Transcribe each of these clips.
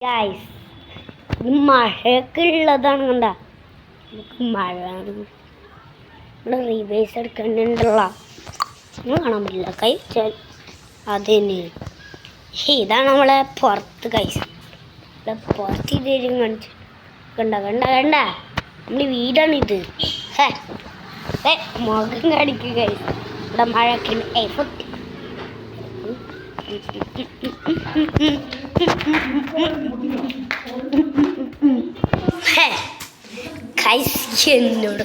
Guys ഇത് മഴയൊക്കെ ഉള്ളതാണ് കണ്ട. നമുക്ക് മഴ ഇവിടെ റിവേഴ്സ് എടുക്കണ്ടല്ല കാണാൻ പറ്റില്ല. കഴിച്ചാൽ അത് തന്നെയാണ്. ഇതാണ് നമ്മളെ പുറത്ത് ഗൈസ്. ഇവിടെ പുറത്ത് ഇതേലും കാണിച്ചു കണ്ട കണ്ട കണ്ട നമ്മുടെ വീടാണിത്. മുഖം കാണിക്കുക ഗൈസ്. ഇവിടെ മഴയൊക്കെ ഉണ്ട്. എന്നോട്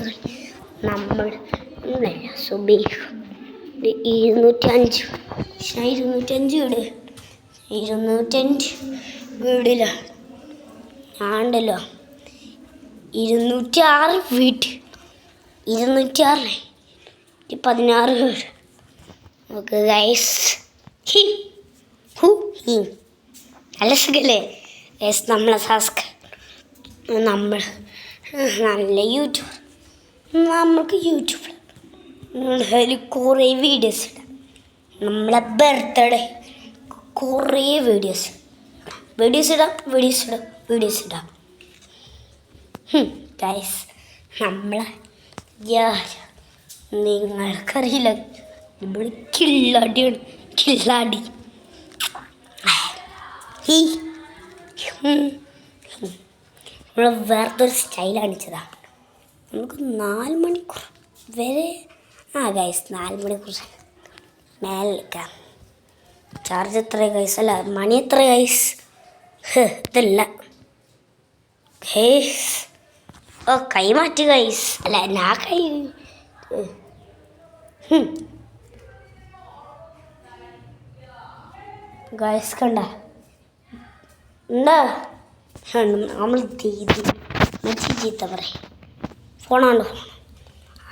നമ്മൾ 205 വീടില്ല ആണ്ടല്ലോ 206 വീട് 206 16 വീട്. നമുക്ക് ഗൈസ് നല്ല സുഖല്ലേ ഗൈസ്. നമ്മളെ നമ്മൾ നല്ല യൂട്യൂബർ. നമുക്ക് യൂട്യൂബിൽ കുറേ വീഡിയോസ് ഇടാം. നമ്മളെ ബർത്ത്ഡേ കുറേ വീഡിയോസ് ഇടാം ഗൈസ്. നമ്മളെ നിങ്ങൾക്കറിയില്ല, നമ്മൾ കില്ലാടിയാണ്. നമ്മൾ വേറൊരു സ്റ്റൈൽ കാണിച്ചതാണ്. നമുക്ക് 4 മണിക്കൂർ വരെ ഗൈസ് 4 മണിക്കൂർ മേലെ എടുക്കാം. ചാർജ് എത്ര ഗൈസ്? അല്ല മണി എത്ര ഗൈസ്? ഇതല്ല ഗൈസ്. കൈ മാറ്റി ഗൈസ്. അല്ല ഞാൻ കൈ ഗൈസ് കണ്ട നമ്മൾ ചീത്ത പറയും. ഫോണാണ്ട്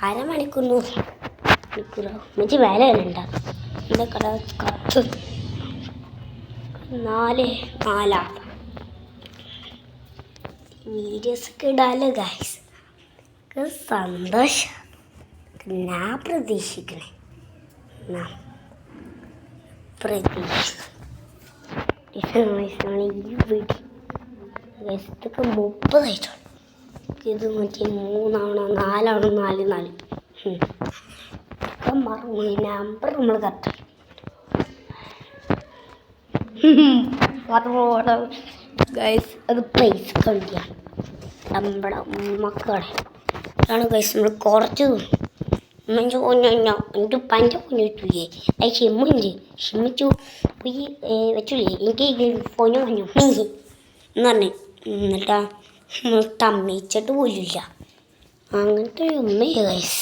അരമണിക്കൂറോ മറ്റു വില ഉണ്ടാ എൻ്റെ കട 4 വീഡിയോസൊക്കെ ഇടാലോ ഗൈസ്. സന്തോഷം ഞാൻ പ്രതീക്ഷിക്കണേ. ഈ വീഡിയോ ഗൈസത്തൊക്കെ 30 ആയിട്ടുള്ളൂ. ഇത് മറ്റേ 3 ആവണോ 4 ആവണോ 4 ഒക്കെ മറന്നു. നമ്പർ നമ്മൾ കറക്റ്റ് ഗൈസ്. അത് പൈസ കളിയാണ് നമ്മുടെ മക്കളെ ആണ് ഗൈസ്. നമ്മൾ കുറച്ച് എൻ്റെ പഞ്ച കുഞ്ഞിട്ടില്ലേ അത് ക്ഷമിച്ചു വെച്ചില്ലേ എനിക്ക് ഫോൺ പറഞ്ഞു എന്ന് പറഞ്ഞു. എന്നിട്ടാ തമ്മിച്ചിട്ട് പോലില്ല. അങ്ങനത്തെ ഒരു ഉമ്മയാണ് ഗൈസ്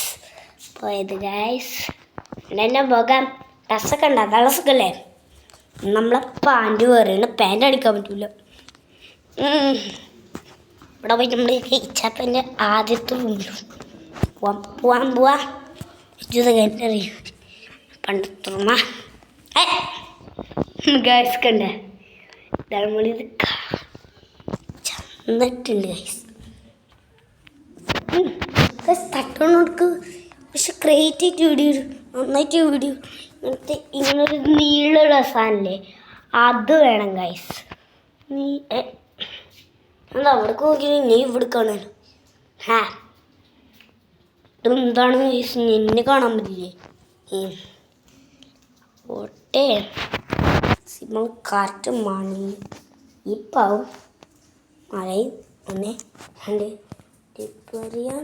പോയത് ഗൈസ്. എൻ്റെ മുഖം ഡ്രസ്സൊക്കെ ഉണ്ട്. അതാണ് സുഖമല്ലേ. നമ്മളെ പാൻറ് വേറെയാണ്. പാൻറ് അടിക്കാൻ പറ്റില്ല. ഇവിടെ പോയി നമ്മൾ ഇച്ചാപ്പൻ്റെ ആദ്യത്തെ റൂമിൽ പോവാ കഴിഞ്ഞറിയും പണ്ടത്തെ റൂമാ ഗൈസ് കണ്ട. നമ്മളിത് ചന്നിട്ടുണ്ട് ഗൈസ്. തട്ടോണക്ക് പക്ഷെ ക്രിയേറ്റ് ആയിട്ട് വീഡിയോ നന്നായിട്ട് വീഡിയോ ഇങ്ങനത്തെ ഇങ്ങനൊരു നീളമുള്ള സാധനല്ലേ അത് വേണം ഗൈസ്. നീ എന്താ അവിടേക്ക് നോക്കി നീ ഇവിടെ കാണാനോ? ഇതെന്താണ് ഗൈസ്? നിന്നെ കാണാൻ പറ്റില്ലേ? ഓട്ടെ സിമ കാറ്റ് മണി ഇപ്പാവും മഴയും 1 2 പറയാൻ